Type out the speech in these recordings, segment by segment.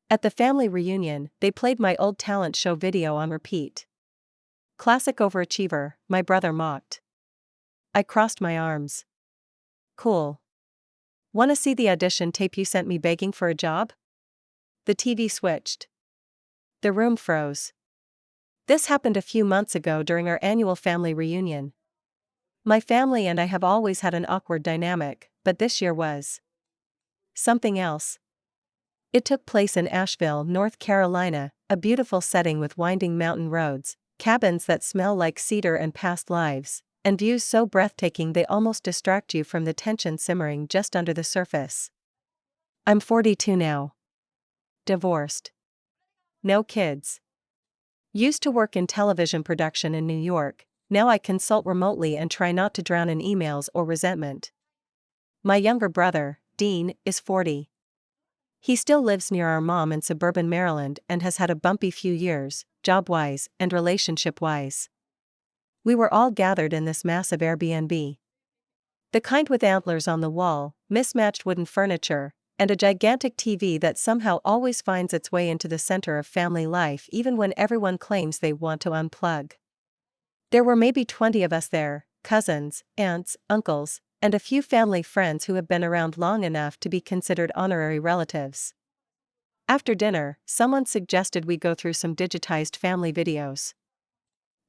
At the family reunion, they played my old talent show video on repeat. Classic overachiever, my brother mocked. I crossed my arms. Cool. Wanna see the audition tape you sent me begging for a job? The TV switched. The room froze. This happened a few months ago during our annual family reunion. My family and I have always had an awkward dynamic, but this year was something else. It took place in Asheville, North Carolina, a beautiful setting with winding mountain roads, cabins that smell like cedar and past lives, and views so breathtaking they almost distract you from the tension simmering just under the surface. I'm 42 now. Divorced. No kids. Used to work in television production in New York, now I consult remotely and try not to drown in emails or resentment. My younger brother, Dean, is 40. He still lives near our mom in suburban Maryland and has had a bumpy few years, job-wise and relationship-wise. We were all gathered in this massive Airbnb. The kind with antlers on the wall, mismatched wooden furniture, and a gigantic TV that somehow always finds its way into the center of family life even when everyone claims they want to unplug. There were maybe 20 of us there, cousins, aunts, uncles, and a few family friends who have been around long enough to be considered honorary relatives. After dinner, someone suggested we go through some digitized family videos.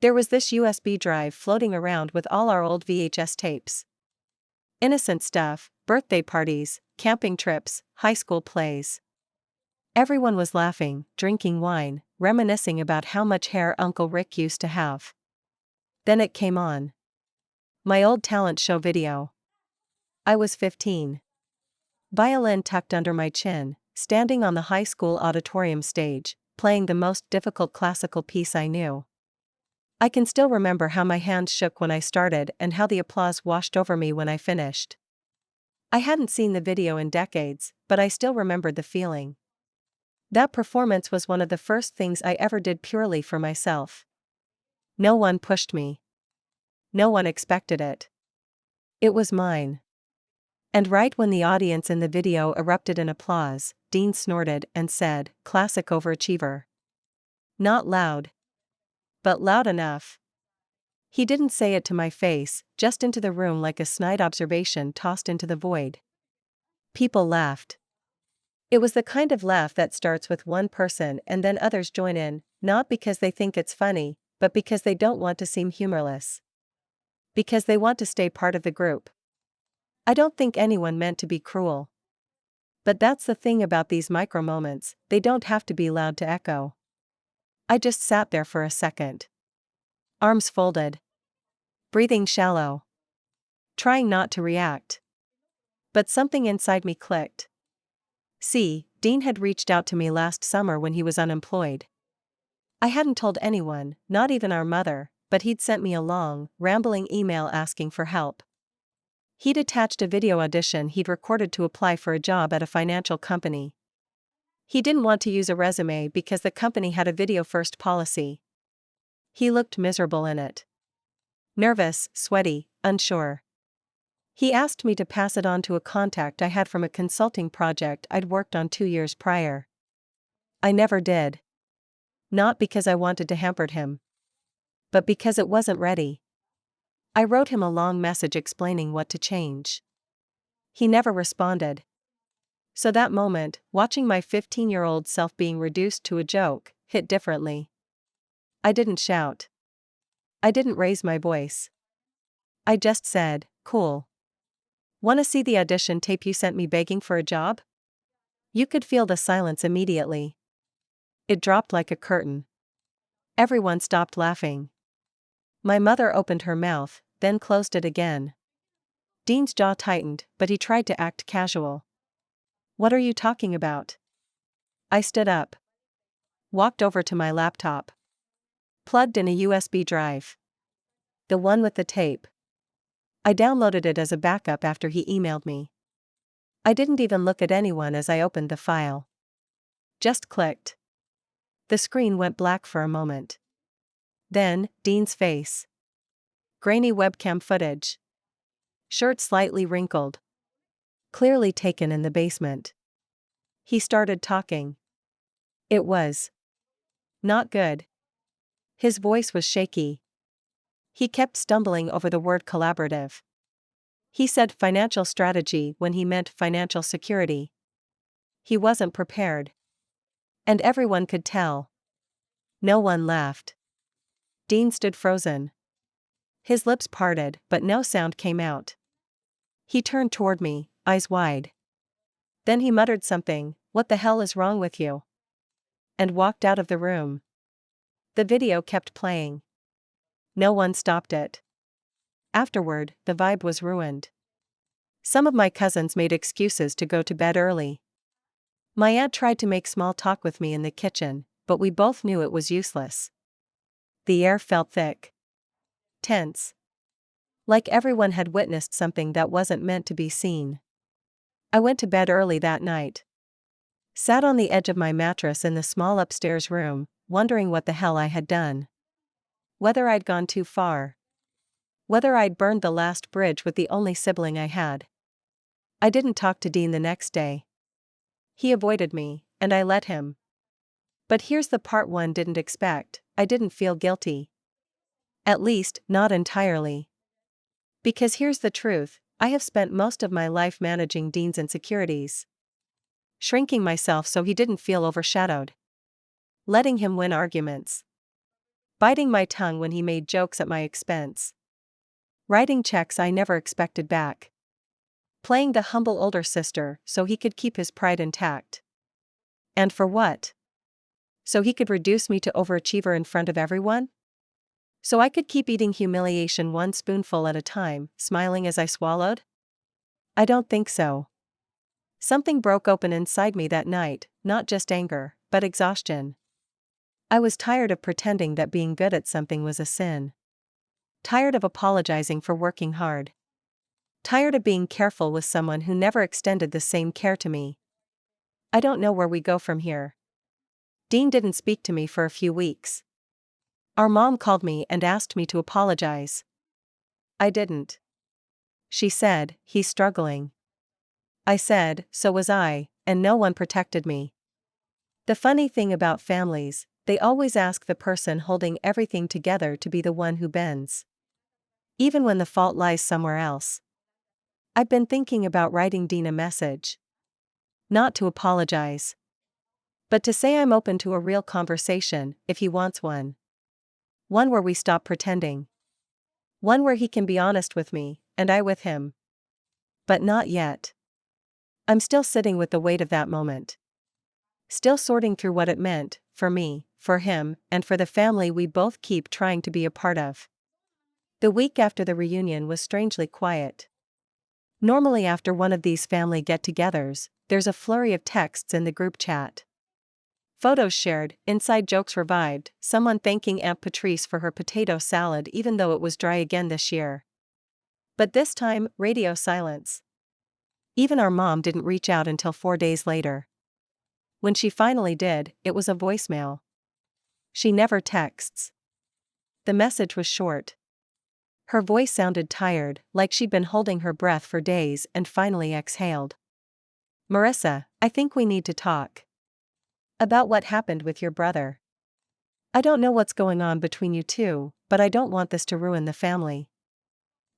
There was this USB drive floating around with all our old VHS tapes. Innocent stuff, birthday parties, camping trips, high school plays. Everyone was laughing, drinking wine, reminiscing about how much hair Uncle Rick used to have. Then it came on. My old talent show video. I was 15. Violin tucked under my chin, standing on the high school auditorium stage, playing the most difficult classical piece I knew. I can still remember how my hands shook when I started and how the applause washed over me when I finished. I hadn't seen the video in decades, but I still remembered the feeling. That performance was one of the first things I ever did purely for myself. No one pushed me. No one expected it. It was mine. And right when the audience in the video erupted in applause, Dean snorted and said, "Classic overachiever." Not loud. But loud enough. He didn't say it to my face, just into the room like a snide observation tossed into the void. People laughed. It was the kind of laugh that starts with one person and then others join in, not because they think it's funny, but because they don't want to seem humorless. Because they want to stay part of the group. I don't think anyone meant to be cruel. But that's the thing about these micro moments, they don't have to be loud to echo. I just sat there for a second. Arms folded. Breathing shallow. Trying not to react. But something inside me clicked. See, Dean had reached out to me last summer when he was unemployed. I hadn't told anyone, not even our mother, but he'd sent me a long, rambling email asking for help. He'd attached a video audition he'd recorded to apply for a job at a financial company. He didn't want to use a resume because the company had a video-first policy. He looked miserable in it. Nervous, sweaty, unsure. He asked me to pass it on to a contact I had from a consulting project I'd worked on 2 years prior. I never did. Not because I wanted to hamper him. But because it wasn't ready. I wrote him a long message explaining what to change. He never responded. So that moment, watching my 15-year-old self being reduced to a joke, hit differently. I didn't shout. I didn't raise my voice. I just said, "Cool. Wanna see the audition tape you sent me begging for a job?" You could feel the silence immediately. It dropped like a curtain. Everyone stopped laughing. My mother opened her mouth, then closed it again. Dean's jaw tightened, but he tried to act casual. "What are you talking about?" I stood up. Walked over to my laptop. Plugged in a USB drive. The one with the tape. I downloaded it as a backup after he emailed me. I didn't even look at anyone as I opened the file. Just clicked. The screen went black for a moment. Then, Dean's face. Grainy webcam footage. Shirt slightly wrinkled. Clearly taken in the basement. He started talking. It was not good. His voice was shaky. He kept stumbling over the word collaborative. He said financial strategy when he meant financial security. He wasn't prepared. And everyone could tell. No one laughed. Dean stood frozen. His lips parted, but no sound came out. He turned toward me, eyes wide. Then he muttered something, "What the hell is wrong with you?" and walked out of the room. The video kept playing. No one stopped it. Afterward, the vibe was ruined. Some of my cousins made excuses to go to bed early. My aunt tried to make small talk with me in the kitchen, but we both knew it was useless. The air felt thick. Tense. Like everyone had witnessed something that wasn't meant to be seen. I went to bed early that night. Sat on the edge of my mattress in the small upstairs room, wondering what the hell I had done. Whether I'd gone too far. Whether I'd burned the last bridge with the only sibling I had. I didn't talk to Dean the next day. He avoided me, and I let him. But here's the part one didn't expect: I didn't feel guilty. At least, not entirely. Because here's the truth: I have spent most of my life managing Dean's insecurities. Shrinking myself so he didn't feel overshadowed. Letting him win arguments. Biting my tongue when he made jokes at my expense. Writing checks I never expected back. Playing the humble older sister so he could keep his pride intact. And for what? So he could reduce me to overachiever in front of everyone? So I could keep eating humiliation one spoonful at a time, smiling as I swallowed? I don't think so. Something broke open inside me that night, not just anger, but exhaustion. I was tired of pretending that being good at something was a sin. Tired of apologizing for working hard. Tired of being careful with someone who never extended the same care to me. I don't know where we go from here. Dean didn't speak to me for a few weeks. Our mom called me and asked me to apologize. I didn't. She said, "He's struggling." I said, "So was I," and no one protected me. The funny thing about families, they always ask the person holding everything together to be the one who bends. Even when the fault lies somewhere else. I've been thinking about writing Dean a message. Not to apologize. But to say I'm open to a real conversation, if he wants one. One where we stop pretending. One where he can be honest with me, and I with him. But not yet. I'm still sitting with the weight of that moment. Still sorting through what it meant, for me, for him, and for the family we both keep trying to be a part of. The week after the reunion was strangely quiet. Normally after one of these family get-togethers, there's a flurry of texts in the group chat. Photos shared, inside jokes revived, someone thanking Aunt Patrice for her potato salad even though it was dry again this year. But this time, radio silence. Even our mom didn't reach out until 4 days later. When she finally did, it was a voicemail. She never texts. The message was short. Her voice sounded tired, like she'd been holding her breath for days and finally exhaled. "Marissa, I think we need to talk. About what happened with your brother. I don't know what's going on between you two, but I don't want this to ruin the family.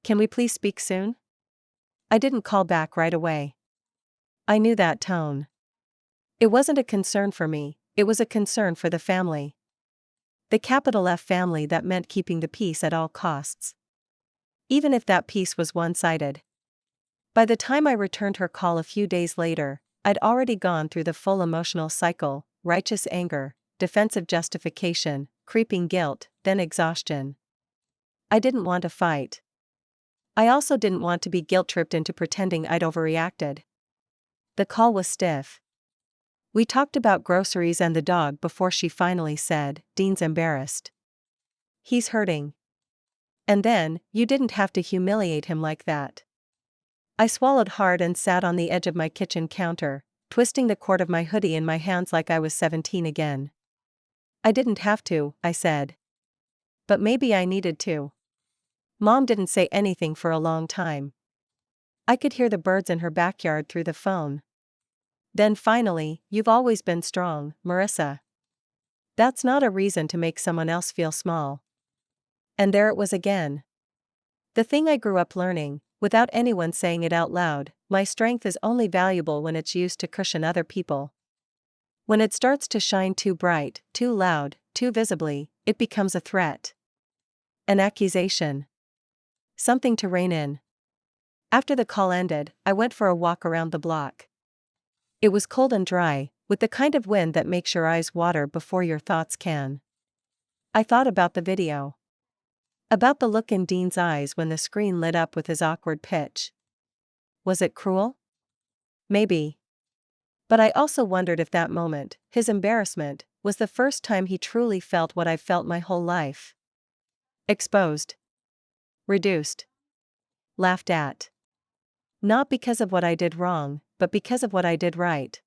Can we please speak soon?" I didn't call back right away. I knew that tone. It wasn't a concern for me, it was a concern for the family. The capital F family that meant keeping the peace at all costs. Even if that peace was one-sided. By the time I returned her call a few days later, I'd already gone through the full emotional cycle: righteous anger, defensive justification, creeping guilt, then exhaustion. I didn't want to fight. I also didn't want to be guilt-tripped into pretending I'd overreacted. The call was stiff. We talked about groceries and the dog before she finally said, "Dean's embarrassed. He's hurting." And then, "You didn't have to humiliate him like that." I swallowed hard and sat on the edge of my kitchen counter, twisting the cord of my hoodie in my hands like I was 17 again. "I didn't have to," I said. "But maybe I needed to." Mom didn't say anything for a long time. I could hear the birds in her backyard through the phone. Then finally, you've always been strong, Marissa. That's not a reason to make someone else feel small. And there it was again. The thing I grew up learning, without anyone saying it out loud: my strength is only valuable when it's used to cushion other people. When it starts to shine too bright, too loud, too visibly, it becomes a threat. An accusation. Something to rein in. After the call ended, I went for a walk around the block. It was cold and dry, with the kind of wind that makes your eyes water before your thoughts can. I thought about the video. About the look in Dean's eyes when the screen lit up with his awkward pitch. Was it cruel? Maybe. But I also wondered if that moment, his embarrassment, was the first time he truly felt what I've felt my whole life. Exposed. Reduced. Laughed at. Not because of what I did wrong, but because of what I did right.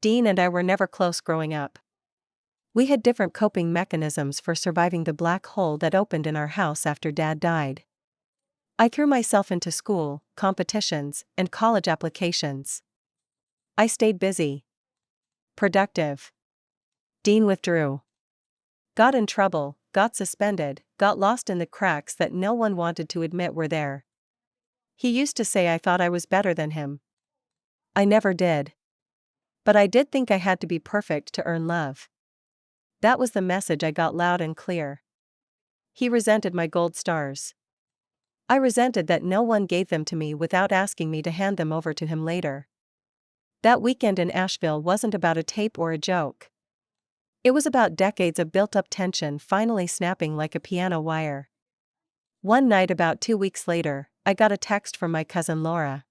Dean and I were never close growing up. We had different coping mechanisms for surviving the black hole that opened in our house after Dad died. I threw myself into school, competitions, and college applications. I stayed busy. Productive. Dean withdrew. Got in trouble, got suspended, got lost in the cracks that no one wanted to admit were there. He used to say I thought I was better than him. I never did. But I did think I had to be perfect to earn love. That was the message I got loud and clear. He resented my gold stars. I resented that no one gave them to me without asking me to hand them over to him later. That weekend in Asheville wasn't about a tape or a joke. It was about decades of built-up tension finally snapping like a piano wire. One night about 2 weeks later, I got a text from my cousin Laura.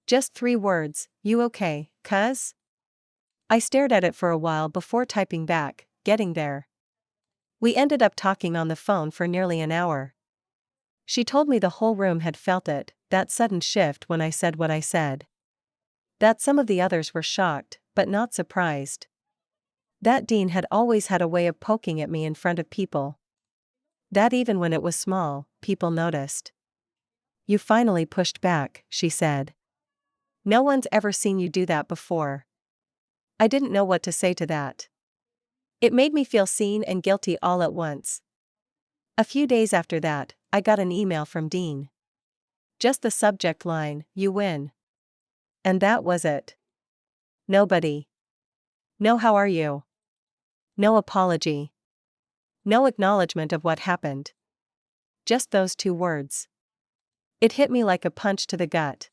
Just 3 words: "You okay, cuz?" I stared at it for a while before typing back, "Getting there." We ended up talking on the phone for nearly an hour. She told me the whole room had felt it, that sudden shift when I said what I said. That some of the others were shocked, but not surprised. That Dean had always had a way of poking at me in front of people. That even when it was small, people noticed. "You finally pushed back," she said. "No one's ever seen you do that before." I didn't know what to say to that. It made me feel seen and guilty all at once. A few days after that, I got an email from Dean. Just the subject line, "You win." And that was it. Nobody. No "how are you?" No apology. No acknowledgement of what happened. Just those 2 words. It hit me like a punch to the gut.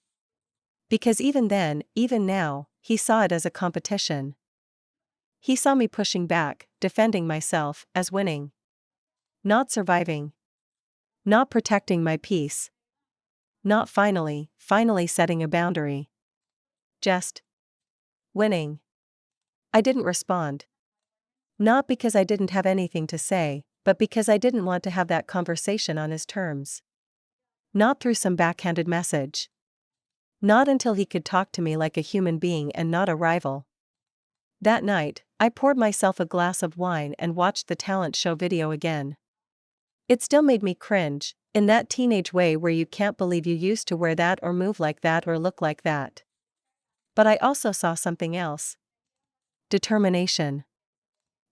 Because even then, even now, he saw it as a competition. He saw me pushing back, defending myself, as winning. Not surviving. Not protecting my peace. Not finally setting a boundary. Just winning. I didn't respond. Not because I didn't have anything to say, but because I didn't want to have that conversation on his terms. Not through some backhanded message. Not until he could talk to me like a human being and not a rival. That night, I poured myself a glass of wine and watched the talent show video again. It still made me cringe, in that teenage way where you can't believe you used to wear that or move like that or look like that. But I also saw something else. Determination.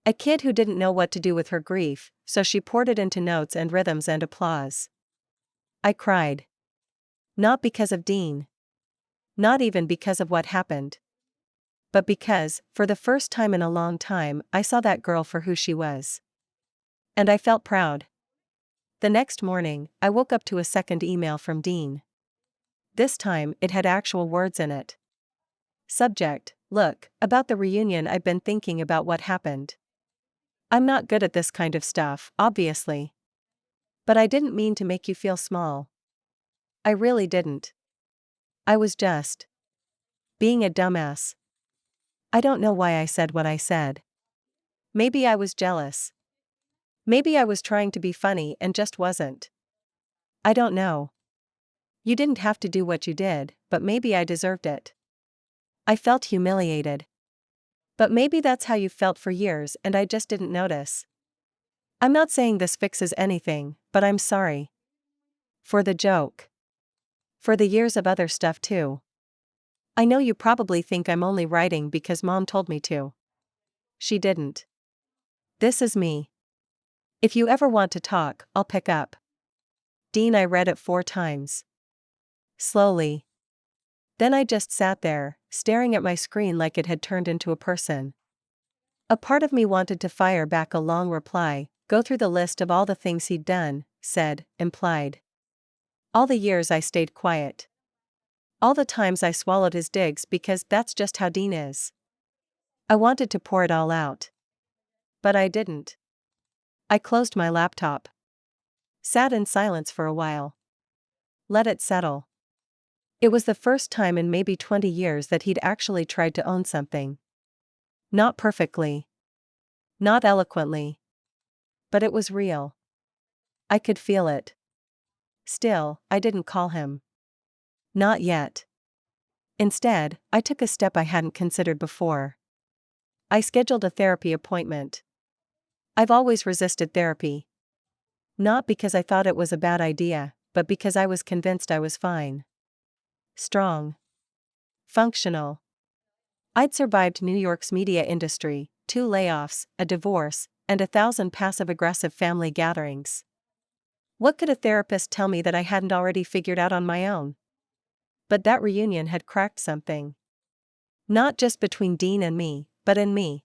A kid who didn't know what to do with her grief, so she poured it into notes and rhythms and applause. I cried. Not because of Dean. Not even because of what happened. But because, for the first time in a long time, I saw that girl for who she was. And I felt proud. The next morning, I woke up to a second email from Dean. This time, it had actual words in it. Subject: "Look, about the reunion, I've been thinking about what happened. I'm not good at this kind of stuff, obviously. But I didn't mean to make you feel small. I really didn't. I was just being a dumbass. I don't know why I said what I said. Maybe I was jealous. Maybe I was trying to be funny and just wasn't. I don't know. You didn't have to do what you did, but maybe I deserved it. I felt humiliated. But maybe that's how you felt for years and I just didn't notice. I'm not saying this fixes anything, but I'm sorry. For the joke. For the years of other stuff too. I know you probably think I'm only writing because mom told me to. She didn't. This is me. If you ever want to talk, I'll pick up. Dean, I read it 4 times. Slowly. Then I just sat there, staring at my screen like it had turned into a person. A part of me wanted to fire back a long reply, go through the list of all the things he'd done, said, implied. All the years I stayed quiet. All the times I swallowed his digs because that's just how Dean is. I wanted to pour it all out. But I didn't. I closed my laptop. Sat in silence for a while. Let it settle. It was the first time in maybe 20 years that he'd actually tried to own something. Not perfectly. Not eloquently. But it was real. I could feel it. Still, I didn't call him. Not yet. Instead, I took a step I hadn't considered before. I scheduled a therapy appointment. I've always resisted therapy. Not because I thought it was a bad idea, but because I was convinced I was fine. Strong. Functional. I'd survived New York's media industry, 2 layoffs, a divorce, and 1,000 passive-aggressive family gatherings. What could a therapist tell me that I hadn't already figured out on my own? But that reunion had cracked something. Not just between Dean and me, but in me.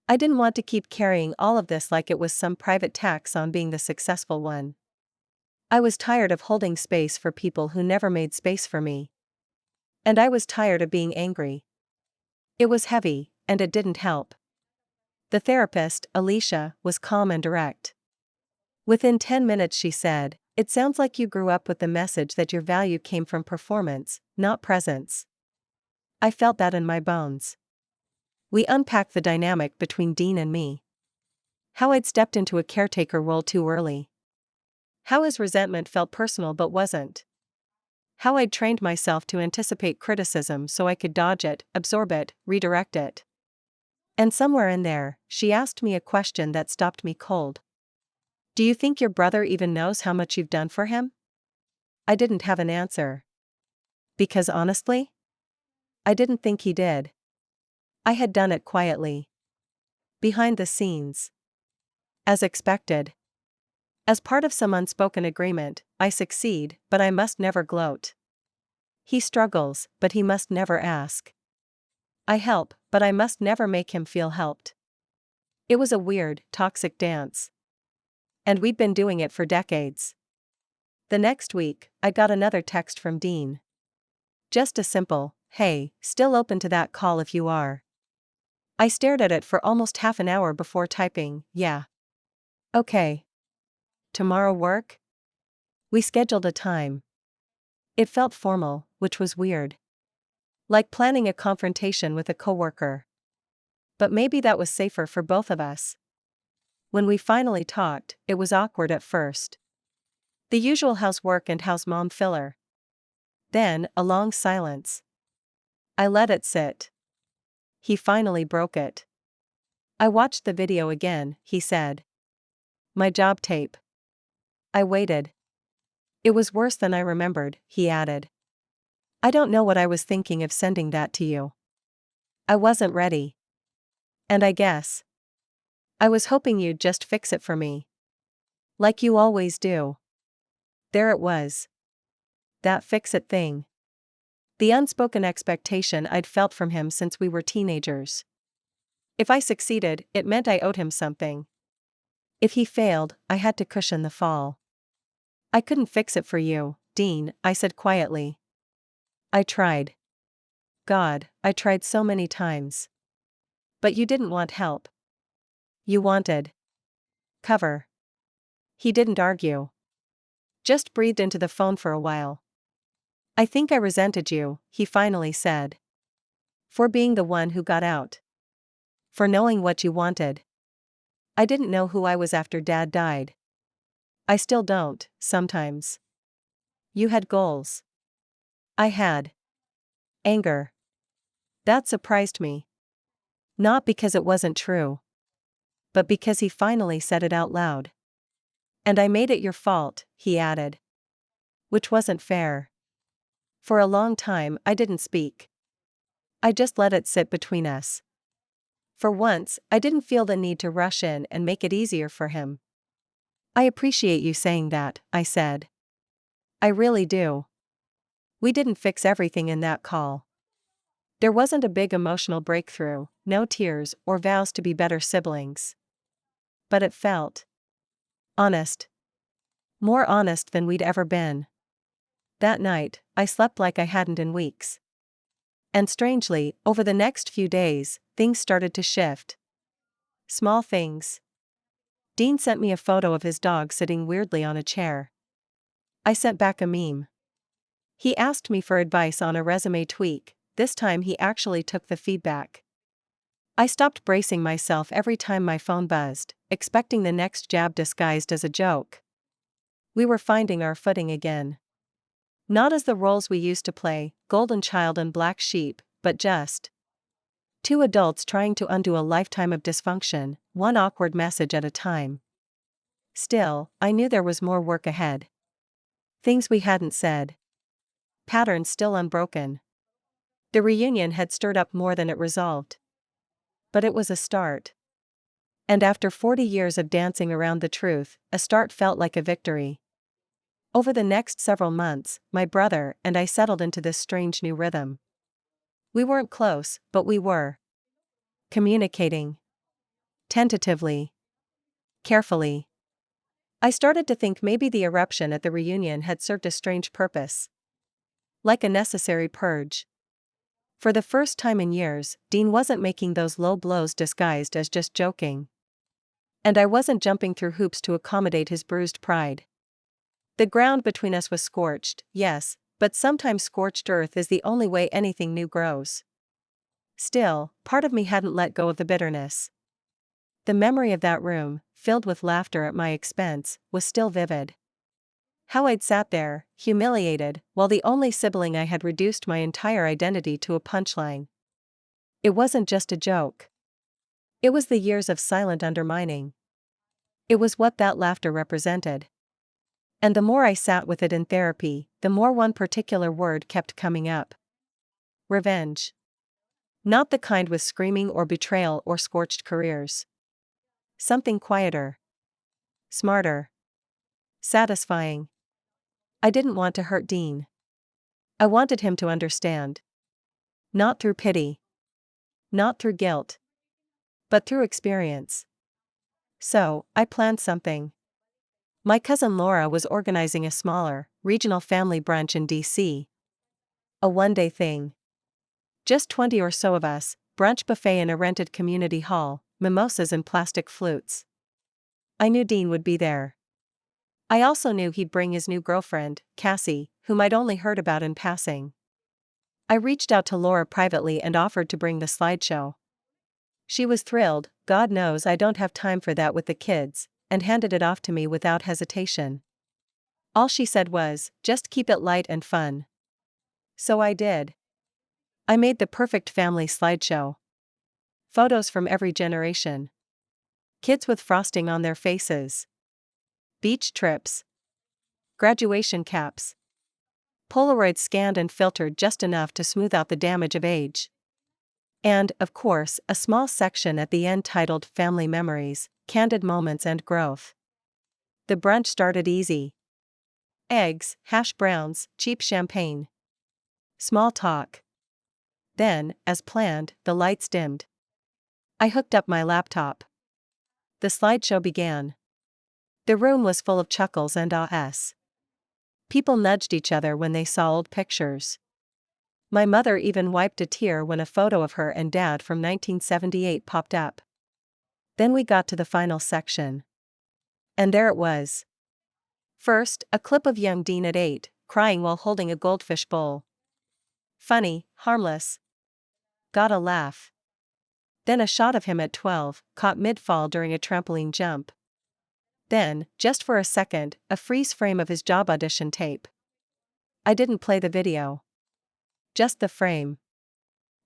I didn't want to keep carrying all of this like it was some private tax on being the successful one. I was tired of holding space for people who never made space for me. And I was tired of being angry. It was heavy, and it didn't help. The therapist, Alicia, was calm and direct. Within 10 minutes she said, "It sounds like you grew up with the message that your value came from performance, not presence." I felt that in my bones. We unpacked the dynamic between Dean and me. How I'd stepped into a caretaker role too early. How his resentment felt personal but wasn't. How I'd trained myself to anticipate criticism so I could dodge it, absorb it, redirect it. And somewhere in there, she asked me a question that stopped me cold. "Do you think your brother even knows how much you've done for him?" I didn't have an answer. Because honestly, I didn't think he did. I had done it quietly. Behind the scenes. As expected. As part of some unspoken agreement, I succeed, but I must never gloat. He struggles, but he must never ask. I help, but I must never make him feel helped. It was a weird, toxic dance. And we'd been doing it for decades. The next week, I got another text from Dean. Just a simple, "Hey, still open to that call if you are." I stared at it for almost half an hour before typing, "Yeah. Okay. Tomorrow work?" We scheduled a time. It felt formal, which was weird. Like planning a confrontation with a coworker. But maybe that was safer for both of us. When we finally talked, it was awkward at first. The usual how's work and how's mom filler. Then, a long silence. I let it sit. He finally broke it. "I watched the video again," he said. "My job tape." I waited. "It was worse than I remembered," he added. "I don't know what I was thinking of sending that to you. I wasn't ready. And I guess I was hoping you'd just fix it for me. Like you always do." There it was. That fix-it thing. The unspoken expectation I'd felt from him since we were teenagers. If I succeeded, it meant I owed him something. If he failed, I had to cushion the fall. "I couldn't fix it for you, Dean," I said quietly. "I tried. God, I tried so many times. But you didn't want help. You wanted cover." He didn't argue. Just breathed into the phone for a while. "I think I resented you," he finally said. "For being the one who got out. For knowing what you wanted. I didn't know who I was after Dad died. I still don't, sometimes. You had goals. I had anger." That surprised me. Not because it wasn't true. But because he finally said it out loud. "And I made it your fault," he added. Which wasn't fair. For a long time, I didn't speak. I just let it sit between us. For once, I didn't feel the need to rush in and make it easier for him. I appreciate you saying that, I said. I really do. We didn't fix everything in that call. There wasn't a big emotional breakthrough, no tears or vows to be better siblings. But it felt honest. More honest than we'd ever been. That night, I slept like I hadn't in weeks. And strangely, over the next few days, things started to shift. Small things. Dean sent me a photo of his dog sitting weirdly on a chair. I sent back a meme. He asked me for advice on a resume tweak. This time he actually took the feedback. I stopped bracing myself every time my phone buzzed, expecting the next jab disguised as a joke. We were finding our footing again. Not as the roles we used to play, golden child and black sheep, but just two adults trying to undo a lifetime of dysfunction, one awkward message at a time. Still, I knew there was more work ahead. Things we hadn't said. Patterns still unbroken. The reunion had stirred up more than it resolved. But it was a start. And after 40 years of dancing around the truth, a start felt like a victory. Over the next several months, my brother and I settled into this strange new rhythm. We weren't close, but we were communicating. Tentatively. Carefully. I started to think maybe the eruption at the reunion had served a strange purpose. Like a necessary purge. For the first time in years, Dean wasn't making those low blows disguised as just joking. And I wasn't jumping through hoops to accommodate his bruised pride. The ground between us was scorched, yes, but sometimes scorched earth is the only way anything new grows. Still, part of me hadn't let go of the bitterness. The memory of that room, filled with laughter at my expense, was still vivid. How I'd sat there, humiliated, while the only sibling I had reduced my entire identity to a punchline. It wasn't just a joke. It was the years of silent undermining. It was what that laughter represented. And the more I sat with it in therapy, the more one particular word kept coming up. Revenge. Not the kind with screaming or betrayal or scorched careers. Something quieter. Smarter. Satisfying. I didn't want to hurt Dean. I wanted him to understand. Not through pity. Not through guilt. But through experience. So, I planned something. My cousin Laura was organizing a smaller, regional family brunch in D.C. A one-day thing. Just 20 or so of us, brunch buffet in a rented community hall, mimosas and plastic flutes. I knew Dean would be there. I also knew he'd bring his new girlfriend, Cassie, whom I'd only heard about in passing. I reached out to Laura privately and offered to bring the slideshow. She was thrilled, God knows I don't have time for that with the kids, and handed it off to me without hesitation. All she said was, just keep it light and fun. So I did. I made the perfect family slideshow. Photos from every generation. Kids with frosting on their faces. Beach trips. Graduation caps. Polaroids scanned and filtered just enough to smooth out the damage of age. And, of course, a small section at the end titled Family Memories, Candid Moments and Growth. The brunch started easy. Eggs, hash browns, cheap champagne. Small talk. Then, as planned, the lights dimmed. I hooked up my laptop. The slideshow began. The room was full of chuckles and ahs. People nudged each other when they saw old pictures. My mother even wiped a tear when a photo of her and Dad from 1978 popped up. Then we got to the final section. And there it was. First, a clip of young Dean at 8, crying while holding a goldfish bowl. Funny, harmless. Got a laugh. Then a shot of him at 12, caught mid-fall during a trampoline jump. Then, just for a second, a freeze frame of his job audition tape. I didn't play the video. Just the frame.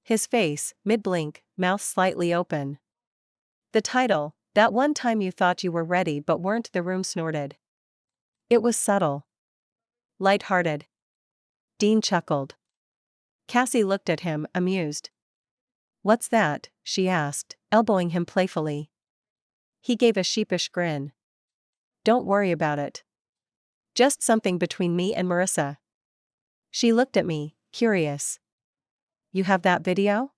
His face, mid-blink, mouth slightly open. The title, That One Time You Thought You Were Ready But Weren't, the room snorted. It was subtle. Light-hearted. Dean chuckled. Cassie looked at him, amused. "What's that?" she asked, elbowing him playfully. He gave a sheepish grin. "Don't worry about it. Just something between me and Marissa." She looked at me, curious. "You have that video?"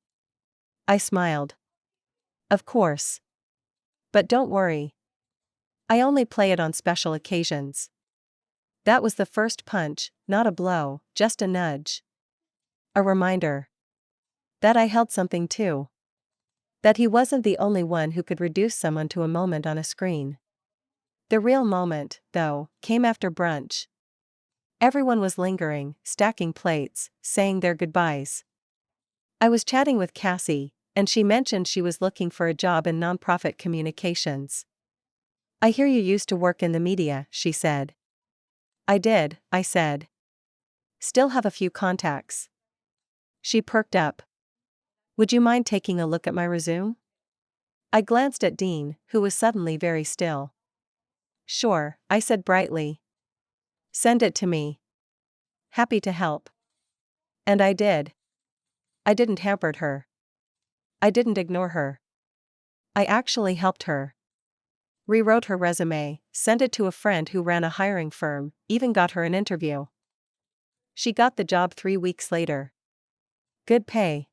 I smiled. "Of course. But don't worry. I only play it on special occasions." That was the first punch, not a blow, just a nudge. A reminder. That I held something too. That he wasn't the only one who could reduce someone to a moment on a screen. The real moment, though, came after brunch. Everyone was lingering, stacking plates, saying their goodbyes. I was chatting with Cassie, and she mentioned she was looking for a job in nonprofit communications. "I hear you used to work in the media," she said. "I did," I said. "Still have a few contacts." She perked up. "Would you mind taking a look at my resume?" I glanced at Dean, who was suddenly very still. "Sure," I said brightly. "Send it to me. Happy to help." And I did. I didn't hamper her. I didn't ignore her. I actually helped her. Rewrote her resume, sent it to a friend who ran a hiring firm, even got her an interview. She got the job 3 weeks later. Good pay.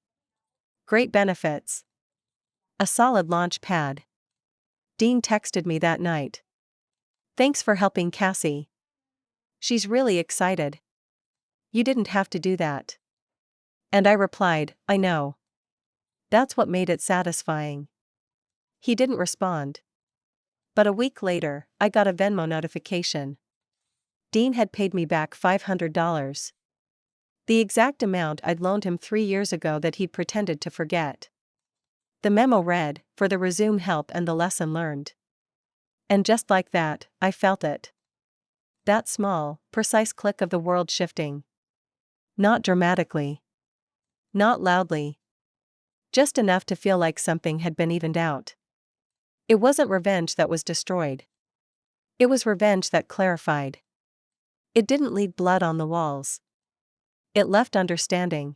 Great benefits. A solid launch pad. Dean texted me that night. "Thanks for helping Cassie. She's really excited. You didn't have to do that." And I replied, "I know. That's what made it satisfying." He didn't respond. But a week later, I got a Venmo notification. Dean had paid me back $500. The exact amount I'd loaned him 3 years ago that he'd pretended to forget. The memo read, "For the resume help and the lesson learned." And just like that, I felt it. That small, precise click of the world shifting. Not dramatically. Not loudly. Just enough to feel like something had been evened out. It wasn't revenge that was destroyed. It was revenge that clarified. It didn't leave blood on the walls. It left understanding.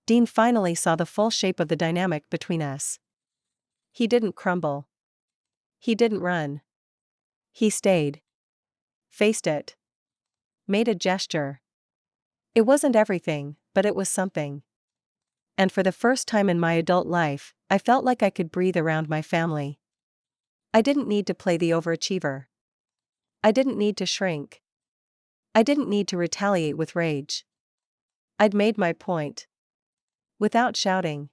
Dean finally saw the full shape of the dynamic between us. He didn't crumble. He didn't run. He stayed. Faced it. Made a gesture. It wasn't everything, but it was something. And for the first time in my adult life, I felt like I could breathe around my family. I didn't need to play the overachiever. I didn't need to shrink. I didn't need to retaliate with rage. I'd made my point. Without shouting.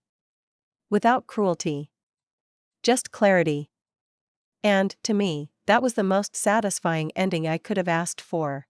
Without cruelty. Just clarity. And, to me, that was the most satisfying ending I could have asked for.